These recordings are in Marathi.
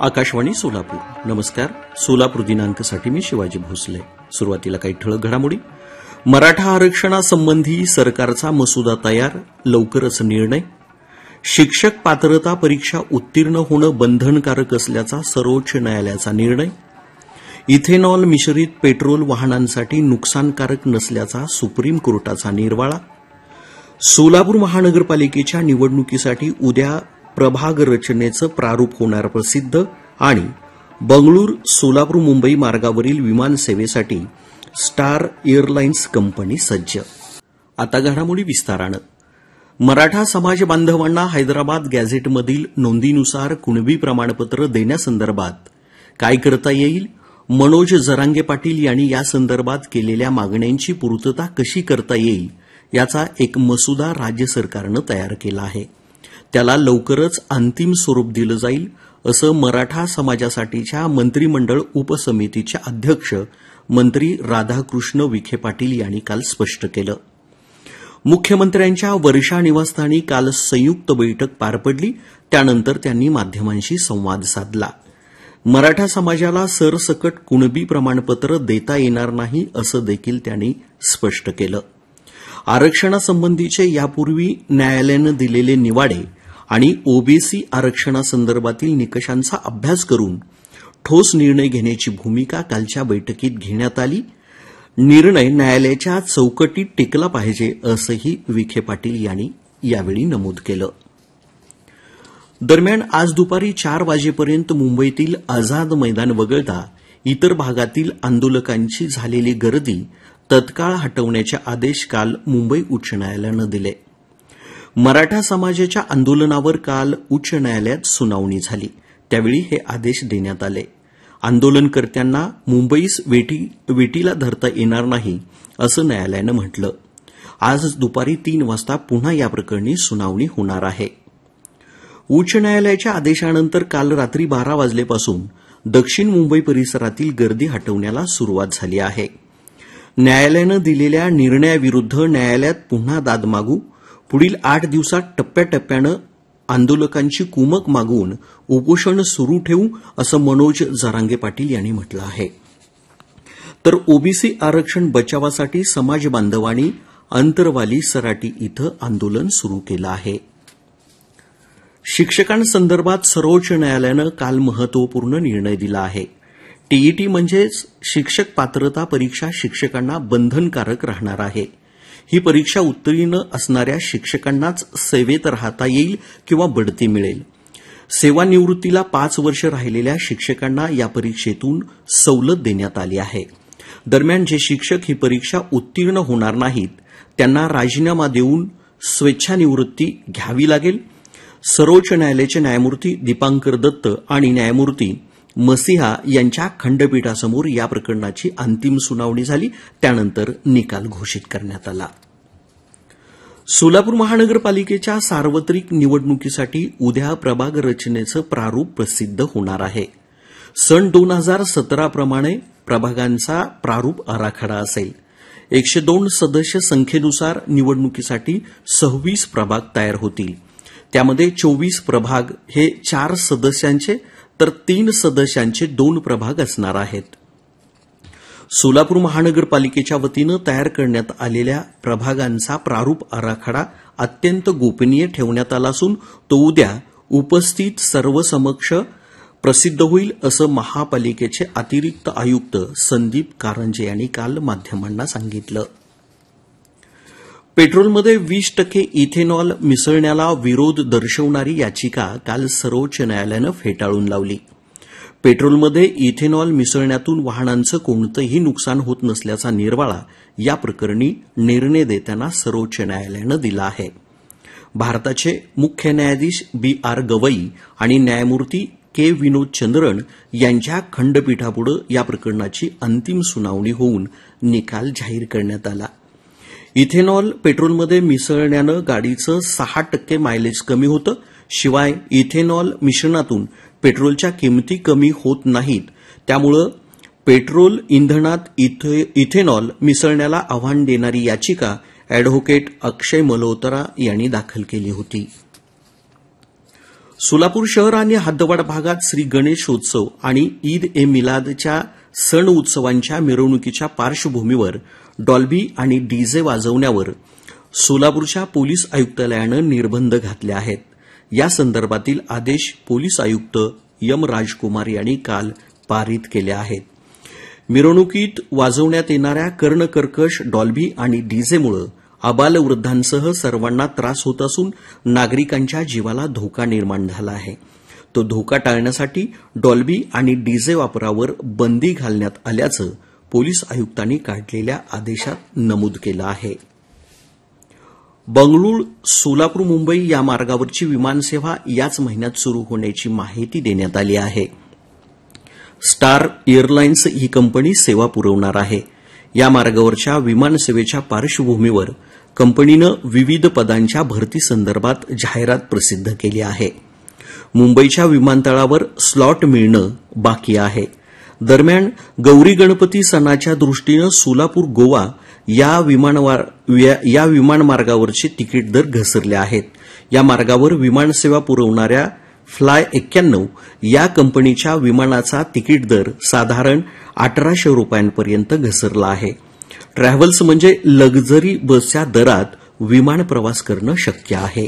आकाशवाणी सोलापूर. नमस्कार. सोलापूर दिनांकसाठी मी शिवाजी भोसले. सुरुवातीला काही ठळक घडामोडी. मराठा आरक्षणासंबंधी सरकारचा मसुदा तयार, लवकरच निर्णय. शिक्षक पात्रता परीक्षा उत्तीर्ण होणं बंधनकारक असल्याचा सर्वोच्च न्यायालयाचा निर्णय. इथेनॉल मिश्रित पेट्रोल वाहनांसाठी नुकसानकारक नसल्याचा सुप्रीम कोर्टाचा निर्वाळा. सोलापूर महानगरपालिकेच्या निवडणुकीसाठी उद्या प्रभाग रचनेचं प्रारूप होणार प्रसिद्ध. आणि बंगळूर सोलापूर मुंबई मार्गावरील विमानसेवेसाठी स्टार एअरलाइन्स कंपनी सज्ज. आता घडामोडी विस्तारानं. मराठा समाज बांधवांना हैदराबाद गॅझेटमधील नोंदीनुसार कुणबी प्रमाणपत्र देण्यासंदर्भात काय करता येईल, मनोज जरांगे पाटील यांनी यासंदर्भात केलेल्या मागण्यांची पूर्तता कशी करता येईल याचा एक मसुदा राज्य सरकारनं तयार केला आहे. त्याला लवकरच अंतिम स्वरूप दिलं जाईल असं मराठा समाजासाठीच्या मंत्रिमंडळ उपसमितीचे अध्यक्ष मंत्री राधाकृष्ण विखे पाटील यांनी काल स्पष्ट केलं. मुख्यमंत्र्यांच्या वर्षा निवासस्थानी काल संयुक्त बैठक पार पडली. त्यानंतर त्यांनी माध्यमांशी संवाद साधला. मराठा समाजाला सरसकट कुणबी प्रमाणपत्र देता येणार नाही असं देखील त्यांनी स्पष्ट केलं. आरक्षणासंबंधीचे यापूर्वी न्यायालयानं दिलेले निवाडे आणि ओबीसी आरक्षणासंदर्भातील निकषांचा अभ्यास करून ठोस निर्णय घेण्याची भूमिका कालच्या बैठकीत घेण्यात आली. निर्णय न्यायालयाच्या चौकटीत टिकला पाहिजे असंही विखे पाटील यांनी यावेळी नमूद केलं. दरम्यान आज दुपारी 4 वाजेपर्यंत मुंबईतील आझाद मैदान वगळता इतर भागातील आंदोलकांची झालेली गर्दी तत्काळ हटवण्याचे आदेश काल मुंबई उच्च न्यायालयानं दिले. मराठा समाजाच्या आंदोलनावर काल उच्च न्यायालयात सुनावणी झाली. त्यावेळी हे आदेश देण्यात आले. आंदोलनकर्त्यांना मुंबईस वेटीला धरता येणार नाही असं न्यायालयानं म्हटलं. आज दुपारी 3 वाजता पुन्हा या प्रकरणी सुनावणी होणार आहे. उच्च न्यायालयाच्या आदेशानंतर काल रात्री 12 वाजल्यापासून दक्षिण मुंबई परिसरातील गर्दी हटवण्याला सुरुवात झाली आहे. न्यायालयानं दिलेल्या निर्णयाविरुद्ध न्यायालयात पुन्हा दाद मागू, पुढील 8 दिवसात टप्प्याटप्प्यानं आंदोलकांची कुमक मागवून उपोषण सुरू ठेवू असं मनोज जरांगे पाटील यांनी म्हटलं आहे. तर ओबीसी आरक्षण बचावासाठी समाज बांधवांनी अंतरवाली सराटी इथं आंदोलन सुरू केलं आहे. शिक्षकांसंदर्भात सर्वोच्च न्यायालयानं काल महत्वपूर्ण निर्णय दिला आहे. टीईटी म्हणजेच शिक्षक पात्रता परीक्षा शिक्षकांना बंधनकारक राहणार आहे. ही परीक्षा उत्तीर्ण असणाऱ्या शिक्षकांनाच सेवेत राहता येईल किंवा बढती मिळेल. सेवानिवृत्तीला 5 वर्ष राहिलेल्या शिक्षकांना या परीक्षेतून सवलत देण्यात आली आहे. दरम्यान जे शिक्षक ही परीक्षा उत्तीर्ण होणार नाहीत त्यांना राजीनामा देऊन स्वेच्छानिवृत्ती घ्यावी लागेल. सर्वोच्च न्यायालयाचे न्यायमूर्ती दीपांकर दत्त आणि न्यायमूर्ती मसिहा यांच्या खंडपीठासमोर या प्रकरणाची अंतिम सुनावणी झाली. त्यानंतर निकाल घोषित करण्यात आला. सोलापूर महानगरपालिकेच्या सार्वत्रिक निवडणुकीसाठी उद्या प्रभाग रचनेचं प्रारूप प्रसिद्ध होणार आहे. सन 2017 प्रमाणे प्रभागांचा प्रारूप आराखडा असेल. 102 सदस्य संख्येनुसार निवडणुकीसाठी 26 प्रभाग तयार होतील. त्यामध्ये 24 प्रभाग हे 4 सदस्यांचे तर 3 सदस्यांचे 2 प्रभाग असणार आहेत. सोलापूर महानगरपालिकेच्या वतीनं तयार करण्यात आलेल्या प्रभागांचा प्रारूप आराखडा अत्यंत गोपनीय ठेवण्यात आला असून तो उद्या उपस्थित सर्वसमक्ष प्रसिद्ध होईल असं महापालिकेचे अतिरिक्त आयुक्त संदीप कारंजे यांनी काल माध्यमांना सांगितलं. पेट्रोलमध्ये 20% इथेनॉल मिसळण्याला विरोध दर्शवणारी याचिका काल सर्वोच्च न्यायालयानं फेटाळून लावली. पेट्रोलमध्ये इथेनॉल मिसळण्यातून वाहनांचं कोणतंही नुकसान होत नसल्याचा निर्वाळा या प्रकरणी निर्णय देताना सर्वोच्च न्यायालयानं दिला आहे. भारताचे मुख्य न्यायाधीश BR गवई आणि न्यायमूर्ती के विनोद चंद्रन यांच्या खंडपीठापुढे या प्रकरणाची अंतिम सुनावणी होऊन निकाल जाहीर करण्यात आला. इथेनॉल पेट्रोलमध्ये मिसळण्यानं गाडीचं 6% मायलेज कमी होतं. शिवाय इथेनॉल मिश्रणातून पेट्रोलच्या किमती कमी होत नाहीत. त्यामुळे पेट्रोल इंधनात इथेनॉल मिसळण्याला आव्हान देणारी याचिका अॅडव्होकेट अक्षय मल्होत्रा यांनी दाखल केली होती. सोलापूर शहर आणि हद्दवाड भागात श्री गणेशोत्सव आणि ईद ए मिलादच्या सण उत्सवांच्या मिरवणुकीच्या पार्श्वभूमीवर डॉल्बी आणि डीजे वाजवण्यावर सोलापूरच्या पोलीस आयुक्तालयानं निर्बंध घातले आहेत. या संदर्भातील आदेश पोलीस आयुक्त एम राजकुमार यांनी काल पारित केले आहेत. मिरवणुकीत वाजवण्यात येणाऱ्या कर्णकर्कश डॉल्बी आणि डीजेमुळे आबालवृद्धांसह सर्वांना त्रास होत असून नागरिकांच्या जीवाला धोका निर्माण झाला आहे. तो धोका टाळण्यासाठी डॉल्बी आणि डीजे वापरावर बंदी घालण्यात आल्याचं पोलीस आयुक्तांनी काढलेल्या आदेशात नमूद केलं आहे. बंगळूर सोलापूर मुंबई या मार्गावरची विमानसेवा याच महिन्यात सुरू होण्याची माहिती देण्यात आली आहे. स्टार एअरलाइन्स ही कंपनी सेवा पुरवणार आहे. या मार्गावरच्या विमानसेवेच्या पार्श्वभूमीवर कंपनीनं विविध पदांच्या भरतीसंदर्भात जाहिरात प्रसिद्ध केली आहे. मुंबईच्या विमानतळावर स्लॉट मिळणं बाकी आहे. दरम्यान गौरी गणपती सणाच्या दृष्टीनं सोलापूर गोवा या विमानमार्गावरचे तिकीट दर घसरले आहेत. या मार्गावर विमानसेवा पुरवणाऱ्या फ्लाय 91 या कंपनीच्या विमानाचा तिकीट दर साधारण 1800 रुपयांपर्यंत घसरला आहे. ट्रॅव्हल्स म्हणजे लक्झरी बसच्या दरात विमान प्रवास करणं शक्य आहे.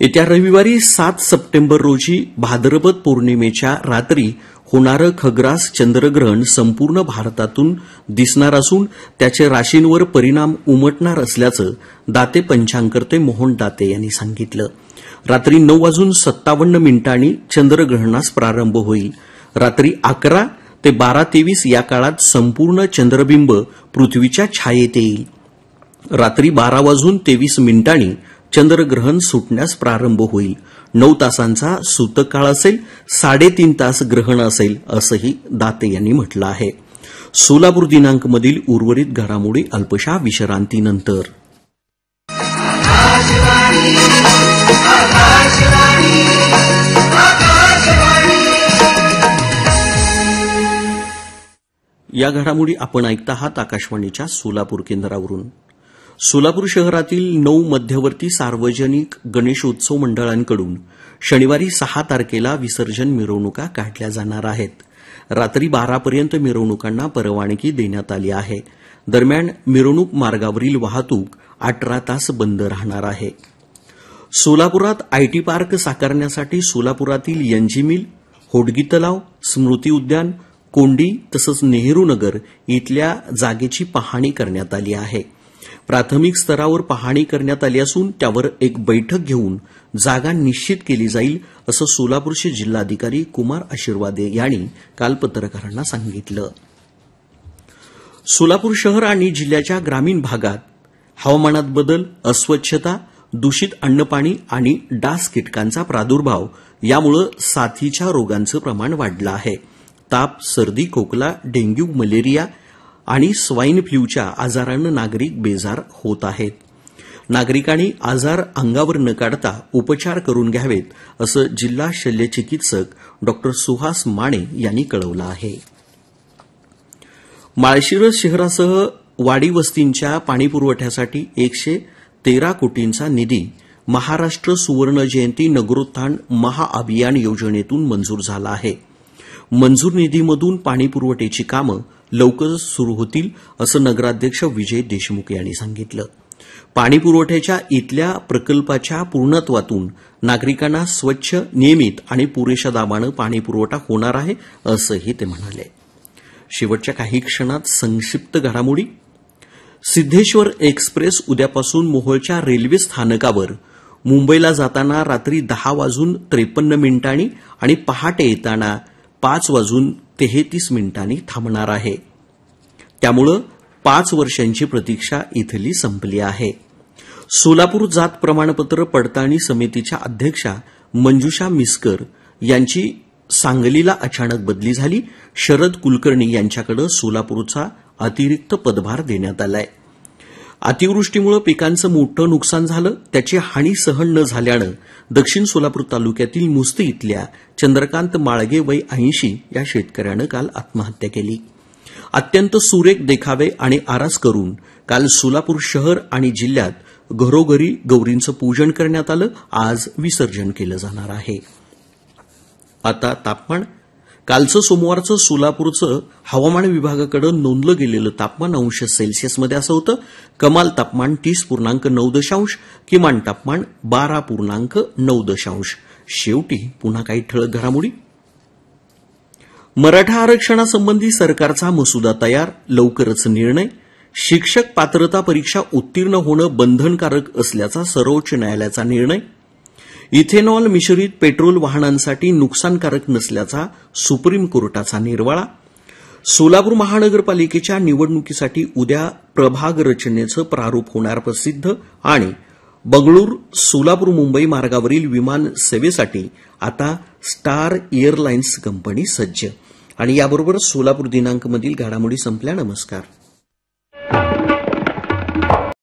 येत्या रविवारी 7 सप्टेंबर रोजी भाद्रपद पौर्णिमेच्या रात्री होणारं खग्रास चंद्रग्रहण संपूर्ण भारतातून दिसणार असून त्याचे राशींवर परिणाम उमटणार असल्याचं दाते पंचांगकर्ते मोहन दाते यांनी सांगितलं. रात्री 9:57 चंद्रग्रहणास प्रारंभ होईल. रात्री 11 ते 12:23 या काळात संपूर्ण चंद्रबिंब पृथ्वीच्या छायेत येईल. रात्री 12:23 चंद्रग्रहण सुटण्यास प्रारंभ होईल. 9 तासांचा सूतक काळ असेल, 3.5 तास ग्रहण असेल असंही दाते यांनी म्हटलं आहे. सोलापूर दिनांकमधील उर्वरित घडामोडी अल्पशा विश्रांतीनंतर. या घडामोडी आपण ऐकत आहात आकाशवाणीच्या सोलापूर केंद्रावरून. सोलापूर शहरातील 9 मध्यवर्ती सार्वजनिक गणेशोत्सव मंडळांकडून शनिवारी 6 तारखेला विसर्जन मिरवणुका काढल्या जाणार आहेत. रात्री 12 पर्यंत मिरवणुकांना परवानगी देण्यात आली आहे. दरम्यान मिरवणूक मार्गावरील वाहतूक 18 तास बंद राहणार आहे. सोलापुरात आयटी पार्क साकारण्यासाठी सोलापुरातील एनजी मिल, होडगी तलाव, स्मृती उद्यान, कोंडी तसंच नेहरू नगर इथल्या जागेची पाहणी करण्यात आली आहे. प्राथमिक स्तरावर पाहणी करण्यात आली असून त्यावर एक बैठक घेऊन जागा निश्चित केली जाईल असं सोलापूरचे जिल्हाधिकारी कुमार आशीर्वादे यांनी काल पत्रकारांना सांगितलं. सोलापूर शहर आणि जिल्ह्याच्या ग्रामीण भागात हवामानात बदल, अस्वच्छता, दूषित अन्नपाणी आणि डास कीटकांचा प्रादुर्भाव यामुळे साथीच्या रोगांचं प्रमाण वाढलं आहे. ताप, सर्दी, खोकला, डेंग्यू, मलेरिया आणि स्वाईन फ्लूच्या आजारानं नागरिक बेजार होत आहेत. नागरिकांनी आजार अंगावर न काढता उपचार करून घ्यावेत असं जिल्हा शल्यचिकित्सक डॉ. सुहास माने यांनी कळवलं आहे. माळशिरस शहरासह वाडी वस्तींच्या पाणीपुरवठ्यासाठी 113 कोटींचा निधी महाराष्ट्र सुवर्ण जयंती नगरोत्थान महाअभियान योजनेतून मंजूर झाला आहे. मंजूर निधीमधून पाणीपुरवठ्याची कामं लवकरच सुरू होतील असं नगराध्यक्ष विजय देशमुख यांनी सांगितलं. पाणीपुरवठ्याच्या इथल्या प्रकल्पाच्या पूर्णत्वातून नागरिकांना स्वच्छ, नियमित आणि पुरेशा दाबानं पाणीपुरवठा होणार आहे असंही ते म्हणाले. शेवटच्या काही क्षणात संक्षिप्त घडामोडी. सिद्धेश्वर एक्सप्रेस उद्यापासून मोहोळच्या रेल्वे स्थानकावर मुंबईला जाताना रात्री 10:53 आणि पहाटे येताना 5:33 थांबणार आहे. त्यामुळे 5 वर्षांची प्रतीक्षा इथली संपली आहे. सोलापूर जात प्रमाणपत्र पडताळणी समितीच्या अध्यक्षा मंजुषा मिस्कर यांची सांगलीला अचानक बदली झाली. शरद कुलकर्णी यांच्याकडे सोलापूरचा अतिरिक्त पदभार देण्यात आलाय. अतिवृष्टीमुळे पिकांचं मोठं नुकसान झालं. त्याची हानी सहन न झाल्यानं दक्षिण सोलापूर तालुक्यातील मुस्ती इथल्या चंद्रकांत माळगे वय 80 या शेतकऱ्यानं काल आत्महत्या केली. अत्यंत सुरेख देखावे आणि आरास करून काल सोलापूर शहर आणि जिल्ह्यात घरोघरी गौरींचं पूजन करण्यात आलं. आज विसर्जन केलं जाणार आहे. आता तापमान. कालचं सोमवारचं सोलापूरचं हवामान विभागाकडे नोंदलं गेलेलं तापमान अंश सेल्सिअसमध्ये असं होतं. कमाल तापमान 30.9, किमान तापमान 12.9. शेवटी पुन्हा काही ठळक घडामोडी. मराठा आरक्षणासंबंधी सरकारचा मसुदा तयार, लवकरच निर्णय. शिक्षक पात्रता परीक्षा उत्तीर्ण होणं बंधनकारक असल्याचा सर्वोच्च न्यायालयाचा निर्णय. इथेनॉल मिश्रित पेट्रोल वाहनांसाठी नुकसानकारक नसल्याचा सुप्रीम कोर्टाचा निर्वाळा. सोलापूर महानगरपालिकेच्या निवडणुकीसाठी उद्या प्रभाग रचनेचं प्रारूप होणार प्रसिद्ध. आणि बंगळूर सोलापूर मुंबई मार्गावरील विमान सेवेसाठी आता स्टार एअरलाइन्स कंपनी सज्ज. आणि याबरोबर सोलापूर दिनांकमधील घडामोडी संपल्या. नमस्कार.